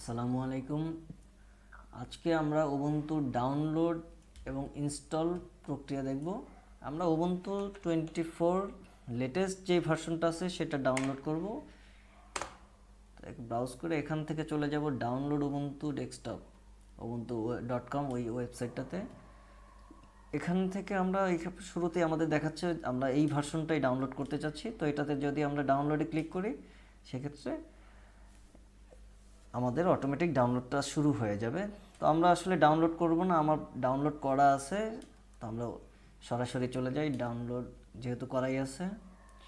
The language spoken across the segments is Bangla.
আসসালামু আলাইকুম। আজকে আমরা উবুন্টু ডাউনলোড এবং ইনস্টল প্রক্রিয়া দেখব। আমরা উবুন্টু 24 লেটেস্ট যে ভার্সনটা আছে সেটা ডাউনলোড করব। ব্রাউজ করে এখান থেকে চলে যাব ডাউনলোড উবুন্টু ডেস্কটপ ubuntu.com ওই ওয়েবসাইটটাতে। এখান থেকে আমরা শুরুতেই আমাদের দেখাচ্ছে আমরা এই ভার্সনটাই ডাউনলোড করতে চাচ্ছি। তো এটাতে যদি আমরা ডাউনলোডে ক্লিক করি সেক্ষেত্রে আমাদের অটোমেটিক ডাউনলোডটা শুরু হয়ে যাবে। তো আমরা আসলে ডাউনলোড করব না, আমার ডাউনলোড করা আছে। তো আমরা সরাসরি চলে যাই, ডাউনলোড যেহেতু করাই আছে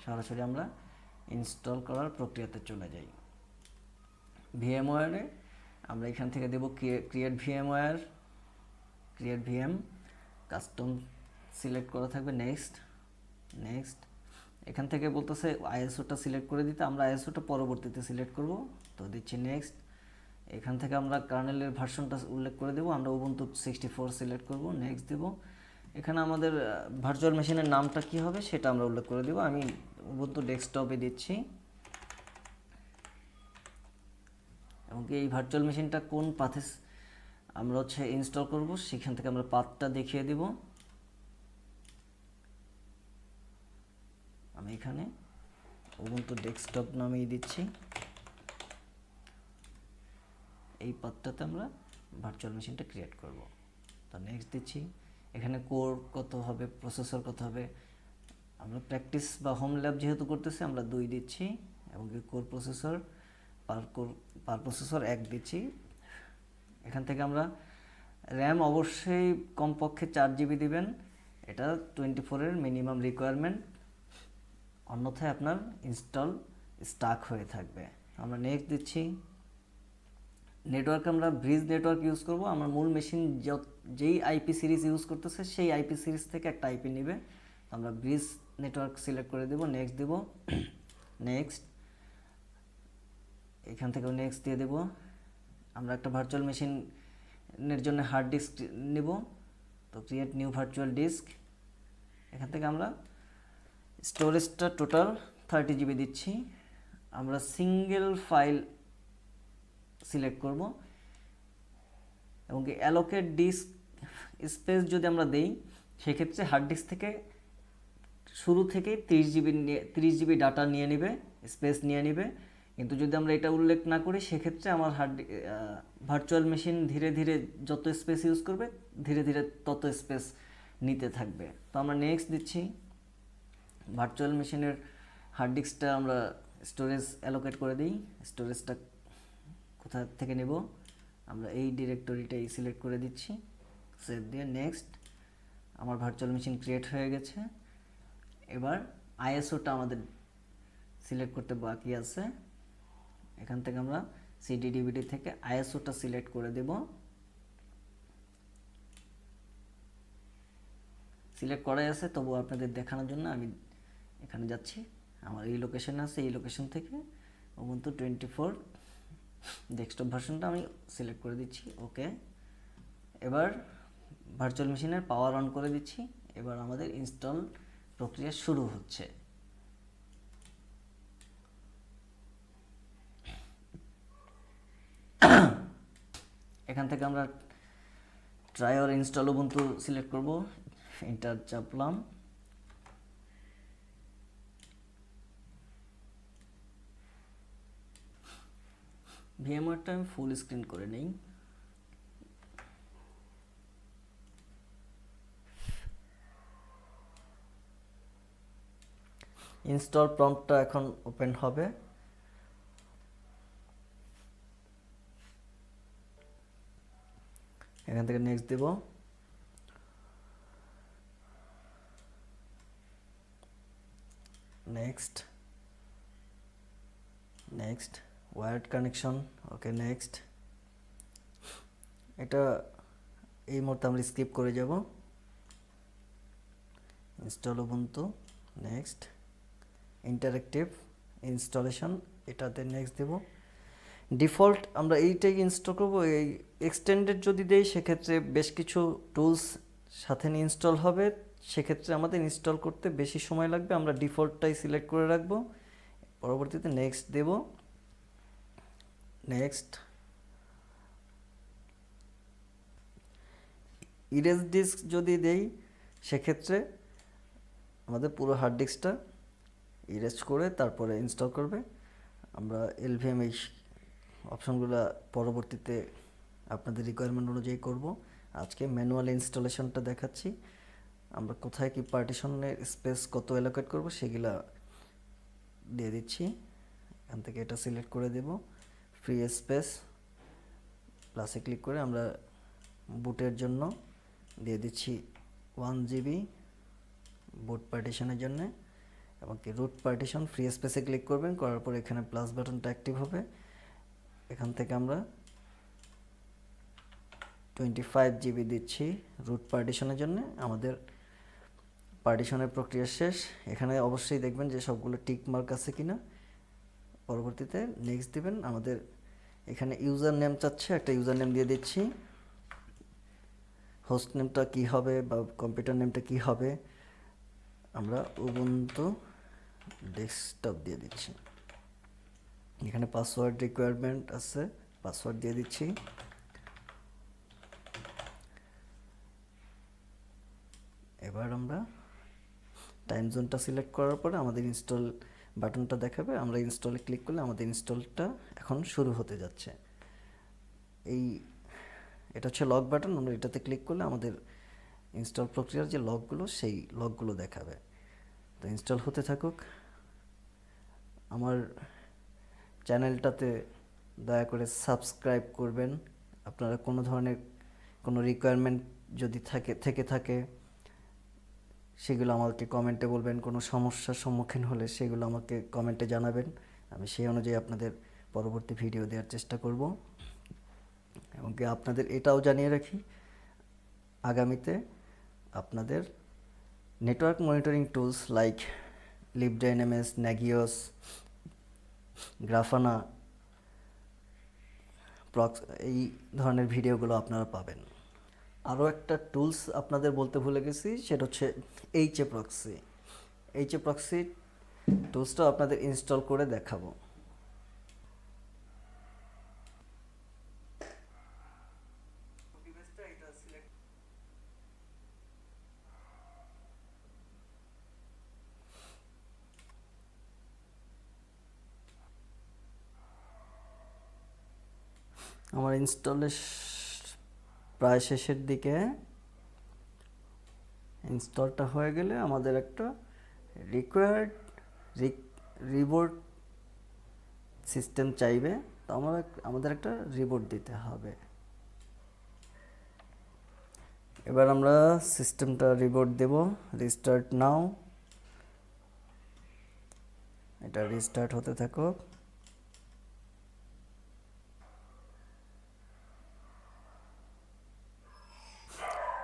সরাসরি আমরা ইনস্টল করার প্রক্রিয়াতে চলে যাই। ভিএমওয়্যারে আমরা এখান থেকে দেব create VMware, create VM, custom select করা থাকবে, নেক্সট নেক্সট। এখান থেকে বলতেছে আইএসওটা সিলেক্ট করে দিতে, আমরা আইএসওটা পরবর্তীতে সিলেক্ট করব। তো দিচ্ছি নেক্সট। এখান থেকে আমরা কার্নেলের ভার্সনটা উল্লেখ করে দেবো, আমরা উবুন্টু 64 সিলেক্ট করব, নেক্সট দেব। এখানে আমাদের ভার্চুয়াল মেশিনের নামটা কি হবে সেটা আমরা উল্লেখ করে দেব। আমি উবুন্টু ডেস্কটপে দিচ্ছি এবং এই ভার্চুয়াল মেশিনটা কোন পাথে আমরা ইনস্টল করব সেখান থেকে আমরা পাথটা দেখিয়ে দিব। আমি এখানে উবুন্টু ডেস্কটপ নামেই দিচ্ছি। এই পাথটাতে আমরা ভার্চুয়াল মেশিনটা ক্রিয়েট করব। তো নেক্সট দিচ্ছি। এখানে কোর কত হবে, প্রসেসর কত হবে, আমরা প্র্যাকটিস বা হোম ল্যাব যেহেতু করতেছি আমরা 2 দিচ্ছি এবং কোর প্রসেসর পার প্রসেসর 1 দিচ্ছি। এখান থেকে আমরা র্যাম অবশ্যই কমপক্ষে 4 GB দিবেন, এটা 24-এর মিনিমাম রিকোয়ারমেন্ট, অন্যথায় আপনার ইনস্টল স্টাক হয়ে থাকবে। আমরা নেক্সট দিচ্ছি। নেটওয়ার্ক আমরা ব্রিজ নেটওয়ার্ক ইউজ করব। আমার মূল মেশিন যেই আইপি সিরিজ ইউজ করতেছে সেই আইপি সিরিজ থেকে একটা আইপি নেবে। তো আমরা ব্রিজ নেটওয়ার্ক সিলেক্ট করে দেব, নেক্সট দেব, নেক্সট। এখান থেকেও নেক্সট দিয়ে দেব। আমরা একটা ভার্চুয়াল মেশিনের জন্য হার্ড ডিস্ক নেব, তো ক্রিয়েট নিউ ভার্চুয়াল ডিস্ক। এখান থেকে আমরা স্টোরেজটা টোটাল 30 GB দিচ্ছি। আমরা সিঙ্গেল ফাইল সিলেক্ট করব এবং অ্যালোকেট ডিস্ক স্পেস যদি আমরা দেই সেক্ষেত্রে হার্ড ডিস্ক থেকে শুরু থেকেই 30 GB ডাটা নিয়ে নেবে, স্পেস নিয়ে নেবে। কিন্তু যদি আমরা এটা উল্লেখ না করি সেক্ষেত্রে আমার ভার্চুয়াল মেশিন ধীরে ধীরে যত স্পেস ইউজ করবে ধীরে ধীরে তত স্পেস নিতে থাকবে। তো আমরা নেক্সট দিচ্ছি। ভার্চুয়াল মেশিনের হার্ড ডিস্কটা আমরা স্টোরেজ অ্যালোকেট করে দিই। স্টোরেজটা কোথা থেকে নেব, আমরা এই ডিরেক্টরিটাই সিলেক্ট করে দিচ্ছি, সেভ দিয়ে নেক্সট। আমার ভার্চুয়াল মেশিন ক্রিয়েট হয়ে গেছে। এবার আইএসওটা আমাদের সিলেক্ট করতে বাকি আছে। এখান থেকে আমরা সিডি ডিভিডি থেকে আইএসওটা সিলেক্ট করে দেব। সিলেক্ট করাই আছে, তবু আপনাদের দেখানোর জন্য আমি এখানে যাচ্ছি। আমার এই লোকেশনে আছে, এই লোকেশন থেকে উবুন্টু 24 ডেস্কটপ ভার্সনটা আমি সিলেক্ট করে দিচ্ছি, ওকে। এবার ভার্চুয়াল মেশিনের পাওয়ার অন করে দিচ্ছি। এবার আমাদের ইনস্টল প্রক্রিয়া শুরু হচ্ছে। এখান থেকে আমরা try or install Ubuntu select করব, এন্টার চাপলাম। ভিএমওয়্যারটা আমি ফুল স্ক্রিন করে নেই। ইনস্টল প্রম্পটটা এখন ওপেন হবে। এখান থেকে নেক্সট দেব, next next, wired connection, okay next. এটা এই মুহূর্তে আমরা স্কিপ করে যাব। Install Ubuntu, next. Interactive installation, এটাতে নেক্সট দেব। ডিফল্ট আমরা এইটাই ইনস্টল করব। এই এক্সটেন্ডেড যদি দেই সেক্ষেত্রে বেশ কিছু টুলস সাথে নিয়ে ইনস্টল হবে, সেক্ষেত্রে আমাদের ইনস্টল করতে বেশি সময় লাগবে। আমরা ডিফল্টটাই সিলেক্ট করে রাখবো, পরবর্তীতে নেক্সট দেব, নেক্সট। ইরেজ ডিস্ক যদি দেই সেক্ষেত্রে আমাদের পুরো হার্ড ডিস্কটা ইরেজ করে তারপরে ইনস্টল করবে। আমরা এলভিএম এই অপশনগুলো পরবর্তীতে আপনাদের রিকোয়ারমেন্ট অনুযায়ী করব। আজকে ম্যানুয়াল ইনস্টলেশনটা দেখাচ্ছি। আমরা কোথায় কি পার্টিশনের স্পেস কত অ্যালোকেট করব সেগুলা দিয়ে দিচ্ছি। এখান থেকে এটা সিলেক্ট করে দেব, ফ্রি স্পেস প্লাসে ক্লিক করে আমরা বুটের জন্য দিয়ে দিচ্ছি 1 GB বুট পার্টিশনের জন্য, এবং কি রুট পার্টিশন ফ্রি স্পেসে ক্লিক করবেন, করার পর এখানে প্লাস বাটনটা অ্যাক্টিভ হবে। এখান থেকে আমরা 25 GB দিচ্ছি রুট পার্টিশনের জন্য। আমাদের পার্টিশনের প্রক্রিয়া শেষ। এখানে অবশ্যই দেখবেন যে সবগুলো টিক মার্ক আছে কিনা। পরবর্তীতে নেক্সট দিবেন। আমাদের এখানে ইউজার নেম চাচ্ছে, একটা ইউজার নেম দিয়ে দিচ্ছি। হোস্ট নেমটা কী হবে বা কম্পিউটার নেমটা কী হবে, আমরা উবুন্টু ডেস্কটপ দিয়ে দিচ্ছি। এখানে পাসওয়ার্ড রিকোয়ারমেন্ট আছে, পাসওয়ার্ড দিয়ে দিচ্ছি। এবার আমরা টাইম জোনটা সিলেক্ট করার পরে আমাদের ইনস্টল বাটনটা দেখাবে। আমরা ইনস্টলে ক্লিক করলে আমাদের ইনস্টলটা এখন শুরু হতে যাচ্ছে। এটা হচ্ছে লক বাটন। আমরা এটাতে ক্লিক করলে আমাদের ইনস্টল প্রক্রিয়ার যে লকগুলো সেই লকগুলো দেখাবে। তো ইনস্টল হতে থাকুক। আমার চ্যানেলটাতে দয়া করে সাবস্ক্রাইব করবেন। আপনারা কোনো ধরনের কোনো রিকোয়ারমেন্ট যদি থেকে থাকে সেগুলো আমাকে কমেন্টে বলবেন। কোনো সমস্যার সম্মুখীন হলে সেগুলো আমাকে কমেন্টে জানাবেন। আমি সেই অনুযায়ী আপনাদের পরবর্তী ভিডিও দেওয়ার চেষ্টা করব। এবং কি আপনাদের এটাও জানিয়ে রাখি, আগামীতে আপনাদের নেটওয়ার্ক মনিটরিং টুলস লাইক লিবডাইনামিক্স, নাগিওস, গ্রাফানা, প্রক্স এই ধরনের ভিডিওগুলো আপনারা পাবেন। আরও একটা টুলস আপনাদের বলতে ভুলে গেছি, সেটা হচ্ছে এইচএ প্রক্সি। এইচএ প্রক্সি টুলসটা আপনাদের ইনস্টল করে দেখাবো। আমার ইনস্টলের প্রায় শেষের দিকে। ইনস্টলটা হয়ে গেলে আমাদের একটা রিকোয়ার্ড রিবোর্ট সিস্টেম চাইবে। তো আমাদের একটা রিবোর্ট দিতে হবে। এবার আমরা সিস্টেমটা রিবোর্ট দেব। রিস্টার্ট নাও। এটা রিস্টার্ট হতে থাকুক।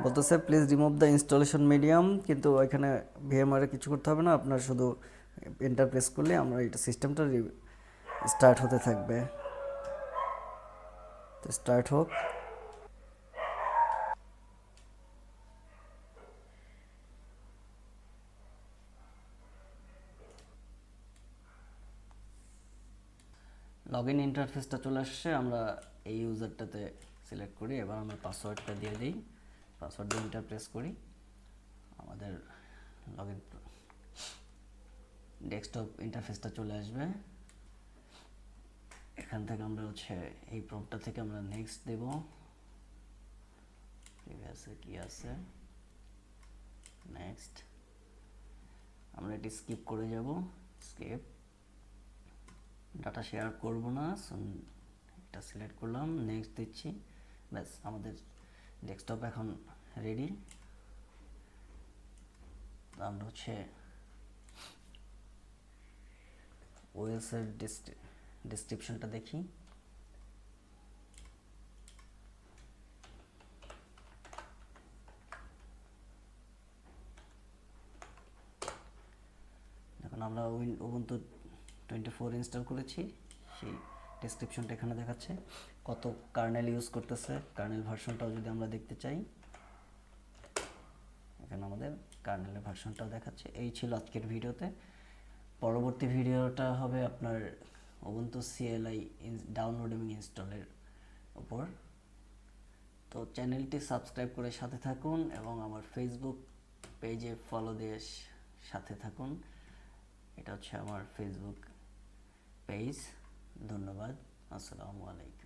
বলতেছে please remove the installation medium, কিন্তু এখানে ভিএমআরে কিছু করতে হবে না, আপনার শুধু এন্টার প্রেস করলে আমরা এটা সিস্টেমটা স্টার্ট হতে থাকবে। তো স্টার্ট হোক। লগইন ইন্টারফেসটা চলে আসছে। আমরা এই ইউজারটাতে সিলেক্ট করি। এবার আমরা পাসওয়ার্ডটা দিয়ে দিই। পাসওয়ার্ড দিয়ে এন্টার প্রেস করি। আমাদের লগইন ডেস্কটপ ইন্টারফেসটা চলে আসবে। এখান থেকে আমরা হচ্ছে এই প্রম্পটটা থেকে আমরা নেক্সট দেব। প্রিভিয়াসে কি আছে, নেক্সট। আমরা এটি স্কিপ করে যাব। স্কিপ। ডাটা শেয়ার করব না, এটা সিলেক্ট করলাম, নেক্সট দিচ্ছি। ব্যাস, আমাদের ডেস্কটপ এখন রেডি। আমরা হচ্ছে ওএসের ডেসক্রিপশনটা দেখি। এখন আমরা উবুন্টু 24 ইনস্টল করেছি, সেই ডেসক্রিপশনটা এখানে দেখাচ্ছে। কত কার্নেল ইউজ করতেছে, কার্নেল ভার্সনটাও যদি আমরা দেখতে চাই, এখানে আমাদের কার্নেলের ভার্সনটাও দেখাচ্ছে। এই ছিল আজকের ভিডিওতে। পরবর্তী ভিডিওটা হবে আপনার উবুন্টু CLI ডাউনলোড এবং ইনস্টলের উপর। তো তো চ্যানেলটি সাবস্ক্রাইব করে সাথে থাকুন এবং আমার ফেসবুক পেজে ফলো দিয়ে সাথে থাকুন। এটা হচ্ছে আমার ফেসবুক পেজ। ধন্যবাদ। আসসালামু আলাইকুম।